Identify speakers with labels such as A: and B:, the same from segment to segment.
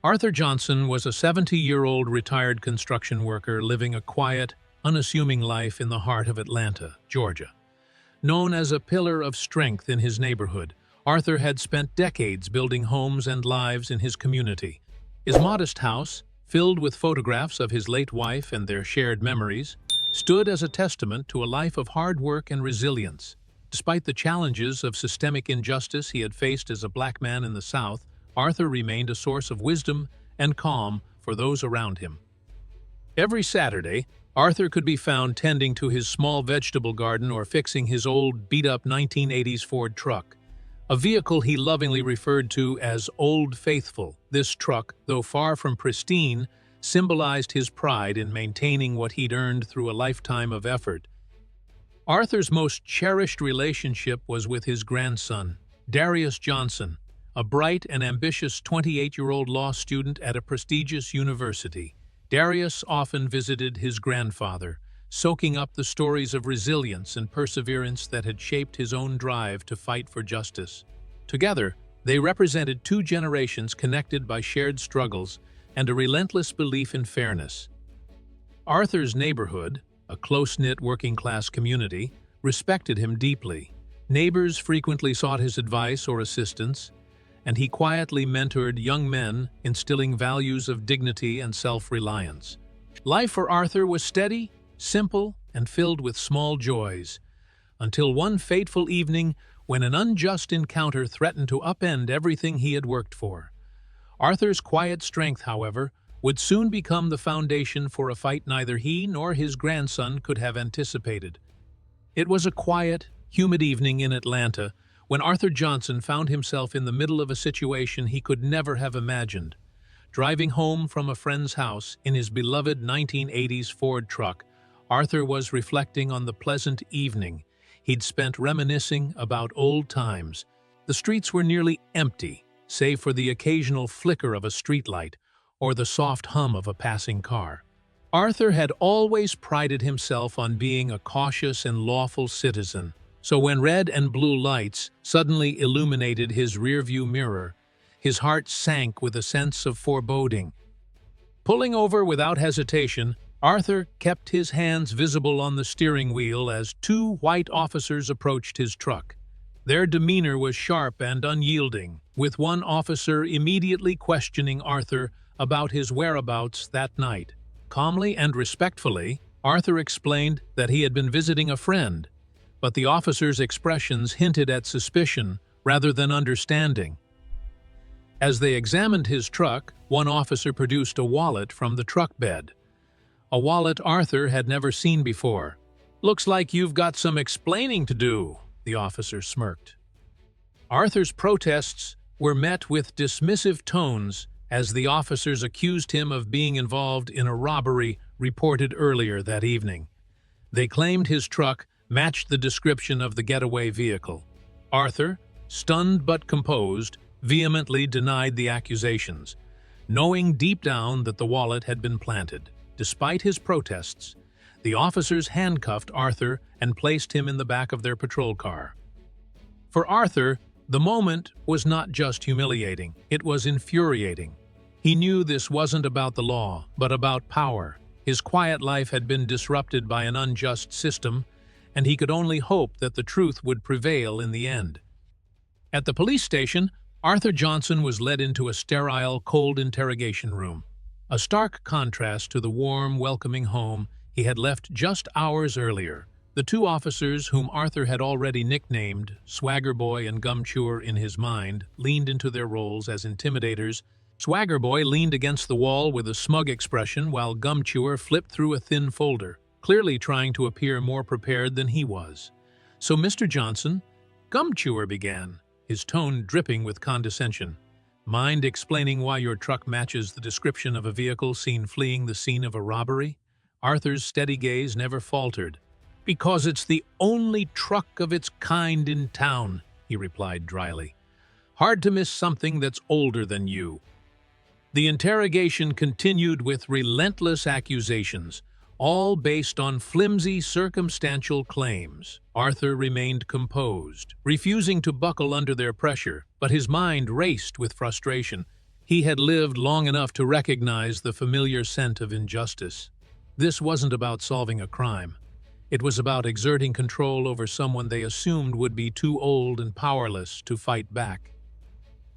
A: Arthur Johnson was a 70-year-old retired construction worker living a quiet, unassuming life in the heart of Atlanta, Georgia. Known as a pillar of strength in his neighborhood, Arthur had spent decades building homes and lives in his community. His modest house, filled with photographs of his late wife and their shared memories, stood as a testament to a life of hard work and resilience. Despite the challenges of systemic injustice he had faced as a black man in the South, Arthur remained a source of wisdom and calm for those around him. Every Saturday, Arthur could be found tending to his small vegetable garden or fixing his old, beat-up 1980s Ford truck, a vehicle he lovingly referred to as Old Faithful. This truck, though far from pristine, symbolized his pride in maintaining what he'd earned through a lifetime of effort. Arthur's most cherished relationship was with his grandson, Darius Johnson, a bright and ambitious 28-year-old law student at a prestigious university. Darius often visited his grandfather, soaking up the stories of resilience and perseverance that had shaped his own drive to fight for justice. Together, they represented two generations connected by shared struggles and a relentless belief in fairness. Arthur's neighborhood, a close-knit working-class community, respected him deeply. Neighbors frequently sought his advice or assistance, and he quietly mentored young men, instilling values of dignity and self-reliance. Life for Arthur was steady, simple, and filled with small joys, until one fateful evening when an unjust encounter threatened to upend everything he had worked for. Arthur's quiet strength, however, would soon become the foundation for a fight neither he nor his grandson could have anticipated. It was a quiet, humid evening in Atlanta when Arthur Johnson found himself in the middle of a situation he could never have imagined. Driving home from a friend's house in his beloved 1980s Ford truck, Arthur was reflecting on the pleasant evening he'd spent reminiscing about old times. The streets were nearly empty, save for the occasional flicker of a streetlight or the soft hum of a passing car. Arthur had always prided himself on being a cautious and lawful citizen, so when red and blue lights suddenly illuminated his rearview mirror, his heart sank with a sense of foreboding. Pulling over without hesitation, Arthur kept his hands visible on the steering wheel as two white officers approached his truck. Their demeanor was sharp and unyielding, with one officer immediately questioning Arthur about his whereabouts that night. Calmly and respectfully, Arthur explained that he had been visiting a friend, but the officer's expressions hinted at suspicion rather than understanding. As they examined his truck, one officer produced a wallet from the truck bed. A wallet Arthur had never seen before. "Looks like you've got some explaining to do," the officer smirked. Arthur's protests were met with dismissive tones as the officers accused him of being involved in a robbery reported earlier that evening. They claimed his truck matched the description of the getaway vehicle. Arthur, stunned but composed, vehemently denied the accusations, knowing deep down that the wallet had been planted. Despite his protests, the officers handcuffed Arthur and placed him in the back of their patrol car. For Arthur, the moment was not just humiliating, it was infuriating. He knew this wasn't about the law, but about power. His quiet life had been disrupted by an unjust system, and he could only hope that the truth would prevail in the end. At the police station, Arthur Johnson was led into a sterile, cold interrogation room, a stark contrast to the warm, welcoming home he had left just hours earlier. The two officers, whom Arthur had already nicknamed Swagger Boy and Gum Chewer in his mind, leaned into their roles as intimidators. Swagger Boy leaned against the wall with a smug expression, while Gum Chewer flipped through a thin folder, clearly trying to appear more prepared than he was. "So, Mr. Johnson," Gum Chewer began, his tone dripping with condescension, "mind explaining why your truck matches the description of a vehicle seen fleeing the scene of a robbery?" Arthur's steady gaze never faltered. "Because it's the only truck of its kind in town," he replied dryly. "Hard to miss something that's older than you." The interrogation continued with relentless accusations, all based on flimsy circumstantial claims. Arthur remained composed, refusing to buckle under their pressure, but his mind raced with frustration. He had lived long enough to recognize the familiar scent of injustice. This wasn't about solving a crime. It was about exerting control over someone they assumed would be too old and powerless to fight back.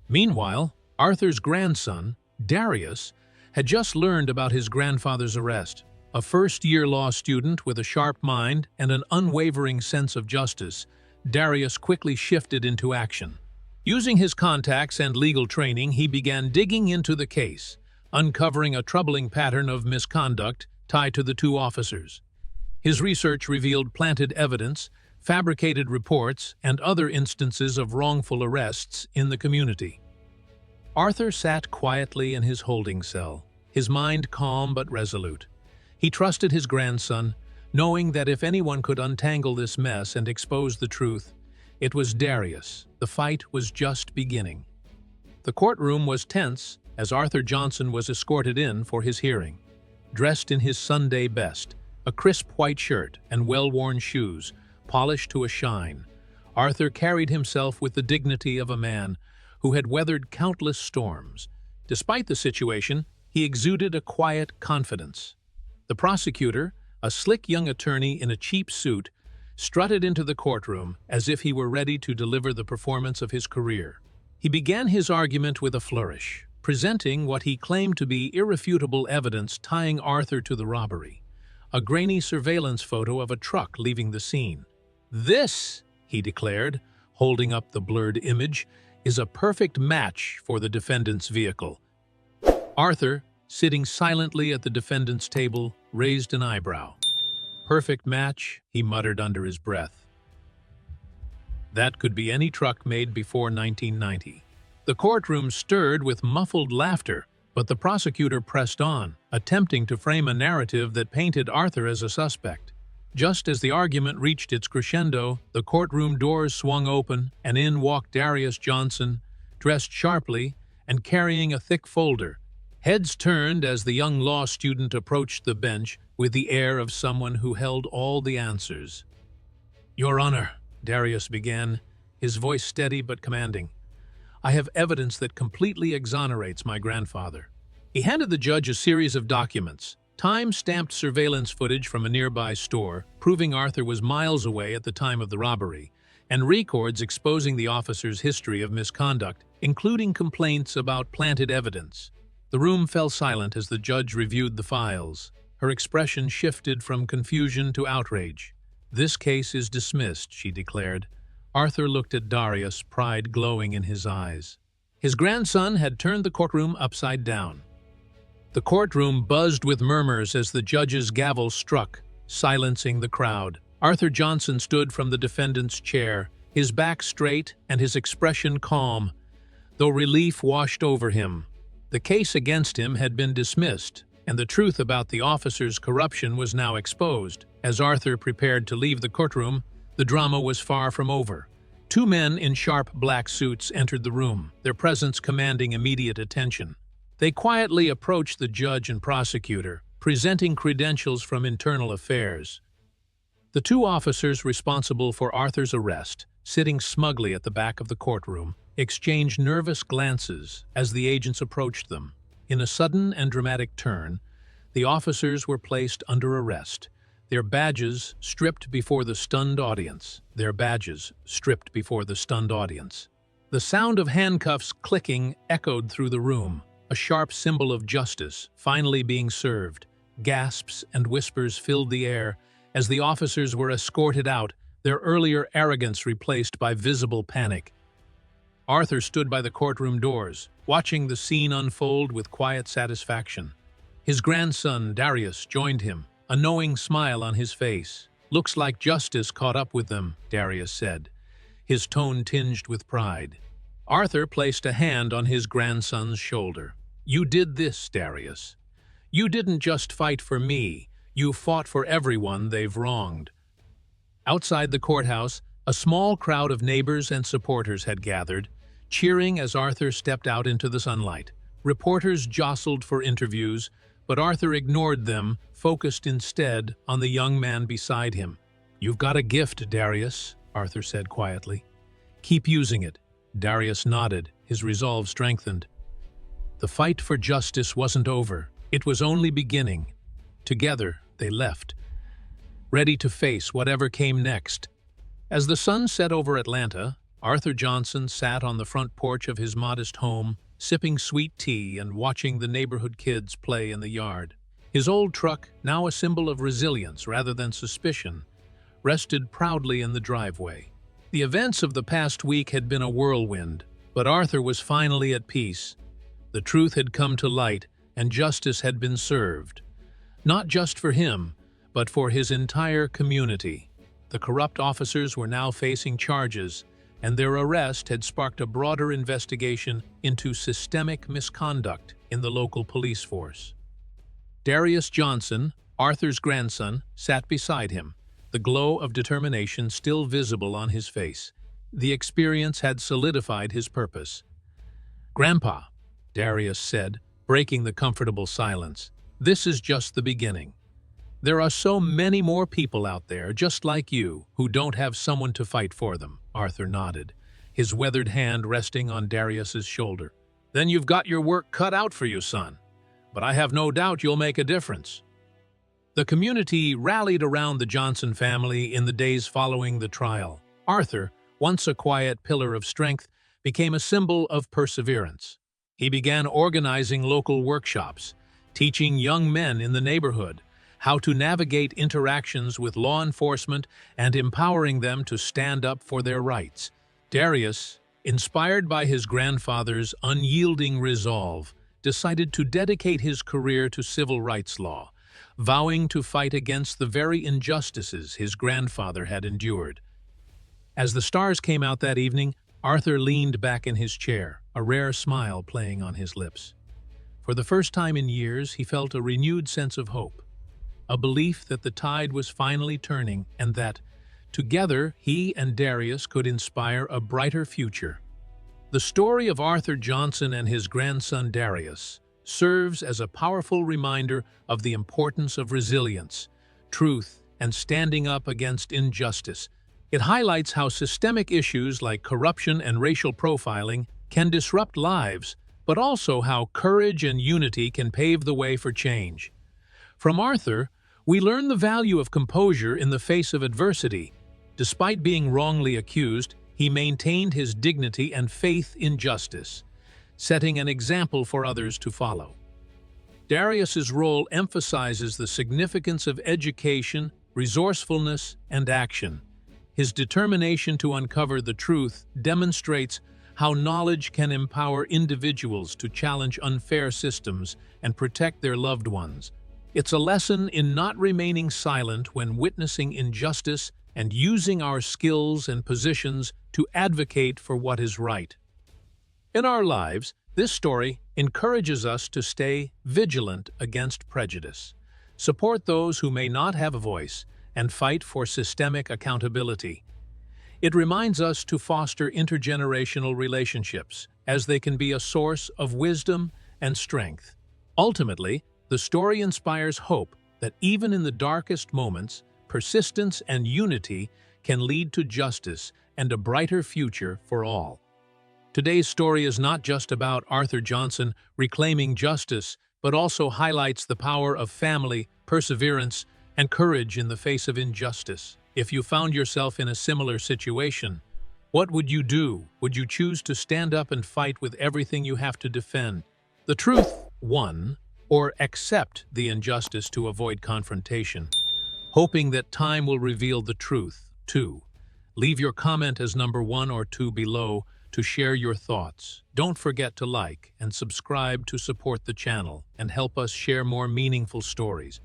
A: Meanwhile, Arthur's grandson, Darius, had just learned about his grandfather's arrest. A first-year law student with a sharp mind and an unwavering sense of justice, Darius quickly shifted into action. Using his contacts and legal training, he began digging into the case, uncovering a troubling pattern of misconduct tied to the two officers. His research revealed planted evidence, fabricated reports, and other instances of wrongful arrests in the community. Arthur sat quietly in his holding cell, his mind calm but resolute. He trusted his grandson, knowing that if anyone could untangle this mess and expose the truth, it was Darius. The fight was just beginning. The courtroom was tense as Arthur Johnson was escorted in for his hearing. Dressed in his Sunday best, a crisp white shirt and well-worn shoes, polished to a shine, Arthur carried himself with the dignity of a man who had weathered countless storms. Despite the situation, he exuded a quiet confidence. The prosecutor, a slick young attorney in a cheap suit, strutted into the courtroom as if he were ready to deliver the performance of his career. He began his argument with a flourish, presenting what he claimed to be irrefutable evidence tying Arthur to the robbery, a grainy surveillance photo of a truck leaving the scene. "This," he declared, holding up the blurred image, "is a perfect match for the defendant's vehicle." Arthur, sitting silently at the defendant's table, raised an eyebrow. "Perfect match," he muttered under his breath. "That could be any truck made before 1990. The courtroom stirred with muffled laughter, but the prosecutor pressed on, attempting to frame a narrative that painted Arthur as a suspect. Just as the argument reached its crescendo, the courtroom doors swung open, and in walked Darius Johnson, dressed sharply and carrying a thick folder. Heads turned as the young law student approached the bench with the air of someone who held all the answers. "Your Honor," Darius began, his voice steady but commanding, "I have evidence that completely exonerates my grandfather." He handed the judge a series of documents, time-stamped surveillance footage from a nearby store, proving Arthur was miles away at the time of the robbery, and records exposing the officer's history of misconduct, including complaints about planted evidence. The room fell silent as the judge reviewed the files. Her expression shifted from confusion to outrage. "This case is dismissed," she declared. Arthur looked at Darius, pride glowing in his eyes. His grandson had turned the courtroom upside down. The courtroom buzzed with murmurs as the judge's gavel struck, silencing the crowd. Arthur Johnson stood from the defendant's chair, his back straight and his expression calm, though relief washed over him. The case against him had been dismissed, and the truth about the officer's corruption was now exposed. As Arthur prepared to leave the courtroom, the drama was far from over. Two men in sharp black suits entered the room, their presence commanding immediate attention. They quietly approached the judge and prosecutor, presenting credentials from internal affairs. The two officers responsible for Arthur's arrest, sitting smugly at the back of the courtroom, exchanged nervous glances as the agents approached them. In a sudden and dramatic turn, the officers were placed under arrest, their badges stripped before the stunned audience. The sound of handcuffs clicking echoed through the room, a sharp symbol of justice finally being served. Gasps and whispers filled the air as the officers were escorted out, their earlier arrogance replaced by visible panic. Arthur stood by the courtroom doors, watching the scene unfold with quiet satisfaction. His grandson, Darius, joined him, a knowing smile on his face. "Looks like justice caught up with them," Darius said, his tone tinged with pride. Arthur placed a hand on his grandson's shoulder. "You did this, Darius. You didn't just fight for me, you fought for everyone they've wronged." Outside the courthouse, a small crowd of neighbors and supporters had gathered, cheering as Arthur stepped out into the sunlight. Reporters jostled for interviews, but Arthur ignored them, focused instead on the young man beside him. "You've got a gift, Darius," Arthur said quietly. "Keep using it." Darius nodded, his resolve strengthened. The fight for justice wasn't over. It was only beginning. Together, they left, ready to face whatever came next. As the sun set over Atlanta, Arthur Johnson sat on the front porch of his modest home, sipping sweet tea and watching the neighborhood kids play in the yard. His old truck, now a symbol of resilience rather than suspicion, rested proudly in the driveway. The events of the past week had been a whirlwind, but Arthur was finally at peace. The truth had come to light, and justice had been served. Not just for him, but for his entire community. The corrupt officers were now facing charges, and their arrest had sparked a broader investigation into systemic misconduct in the local police force. Darius Johnson, Arthur's grandson, sat beside him, the glow of determination still visible on his face. The experience had solidified his purpose. "Grandpa," Darius said, breaking the comfortable silence, "this is just the beginning. There are so many more people out there, just like you, who don't have someone to fight for them." Arthur nodded, his weathered hand resting on Darius's shoulder. "Then you've got your work cut out for you, son. But I have no doubt you'll make a difference." The community rallied around the Johnson family in the days following the trial. Arthur, once a quiet pillar of strength, became a symbol of perseverance. He began organizing local workshops, teaching young men in the neighborhood how to navigate interactions with law enforcement and empowering them to stand up for their rights. Darius, inspired by his grandfather's unyielding resolve, decided to dedicate his career to civil rights law, vowing to fight against the very injustices his grandfather had endured. As the stars came out that evening, Arthur leaned back in his chair, a rare smile playing on his lips. For the first time in years, he felt a renewed sense of hope, a belief that the tide was finally turning and that, together, he and Darius could inspire a brighter future. The story of Arthur Johnson and his grandson Darius serves as a powerful reminder of the importance of resilience, truth, and standing up against injustice. It highlights how systemic issues like corruption and racial profiling can disrupt lives, but also how courage and unity can pave the way for change. From Arthur, we learn the value of composure in the face of adversity. Despite being wrongly accused, he maintained his dignity and faith in justice, setting an example for others to follow. Darius's role emphasizes the significance of education, resourcefulness, and action. His determination to uncover the truth demonstrates how knowledge can empower individuals to challenge unfair systems and protect their loved ones. It's a lesson in not remaining silent when witnessing injustice and using our skills and positions to advocate for what is right. In our lives, this story encourages us to stay vigilant against prejudice, support those who may not have a voice, and fight for systemic accountability. It reminds us to foster intergenerational relationships, as they can be a source of wisdom and strength. Ultimately, the story inspires hope that even in the darkest moments, persistence and unity can lead to justice and a brighter future for all. Today's story is not just about Arthur Johnson reclaiming justice, but also highlights the power of family, perseverance, and courage in the face of injustice. If you found yourself in a similar situation, what would you do? Would you choose to stand up and fight with everything you have to defend the truth, one, or accept the injustice to avoid confrontation, hoping that time will reveal the truth, two? Leave your comment as number 1 or 2 below to share your thoughts. Don't forget to like and subscribe to support the channel and help us share more meaningful stories.